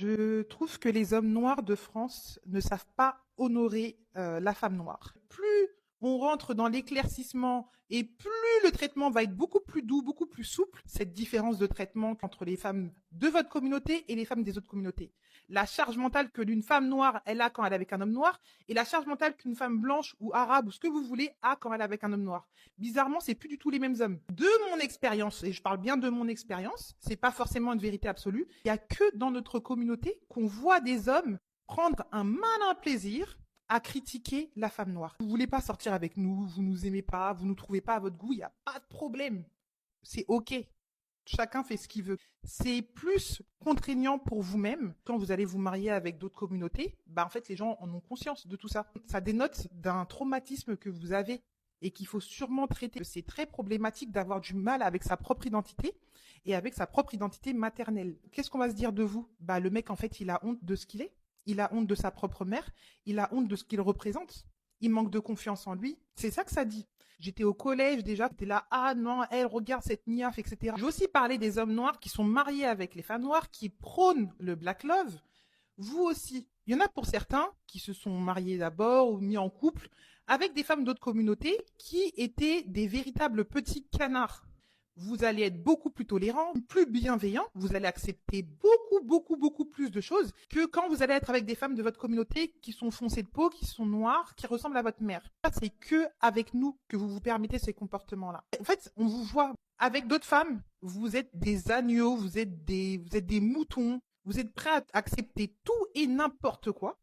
Je trouve que les hommes noirs de France ne savent pas honorer la femme noire. Plus on rentre dans l'éclaircissement et plus le traitement va être beaucoup plus doux, beaucoup plus souple, cette différence de traitement entre les femmes de votre communauté et les femmes des autres communautés. La charge mentale que l'une femme noire, elle a quand elle est avec un homme noir, et la charge mentale qu'une femme blanche ou arabe ou ce que vous voulez a quand elle est avec un homme noir. Bizarrement, c'est plus du tout les mêmes hommes. De mon expérience, et je parle bien de mon expérience, c'est pas forcément une vérité absolue, il y a que dans notre communauté qu'on voit des hommes prendre un malin plaisir à critiquer la femme noire. Vous voulez pas sortir avec nous, vous nous aimez pas, vous nous trouvez pas à votre goût, il n'y a pas de problème. C'est ok. Chacun fait ce qu'il veut. C'est plus contraignant pour vous-même quand vous allez vous marier avec d'autres communautés. Bah en fait, les gens en ont conscience de tout ça. Ça dénote d'un traumatisme que vous avez et qu'il faut sûrement traiter. C'est très problématique d'avoir du mal avec sa propre identité et avec sa propre identité maternelle. Qu'est-ce qu'on va se dire de vous? Bah le mec, en fait, il a honte de ce qu'il est. Il a honte de sa propre mère. Il a honte de ce qu'il représente. Il manque de confiance en lui. C'est ça que ça dit. J'étais au collège déjà, j'étais là, ah non, elle regarde cette niaf, etc. J'ai aussi parlé des hommes noirs qui sont mariés avec les femmes noires, qui prônent le black love. Vous aussi. Il y en a pour certains qui se sont mariés d'abord ou mis en couple avec des femmes d'autres communautés qui étaient des véritables petits canards. Vous allez être beaucoup plus tolérant, plus bienveillant, vous allez accepter beaucoup plus de choses que quand vous allez être avec des femmes de votre communauté qui sont foncées de peau, qui sont noires, qui ressemblent à votre mère. C'est que avec nous que vous vous permettez ces comportements-là. En fait, on vous voit avec d'autres femmes, vous êtes des agneaux, vous êtes des moutons, vous êtes prêts à accepter tout et n'importe quoi.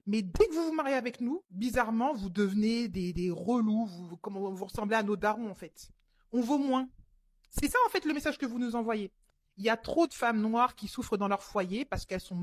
Mais dès que vous vous mariez avec nous, bizarrement, vous devenez des relous, vous ressemblez à nos darons en fait. On vaut moins. C'est ça en fait le message que vous nous envoyez. Il y a trop de femmes noires qui souffrent dans leur foyer parce qu'elles sont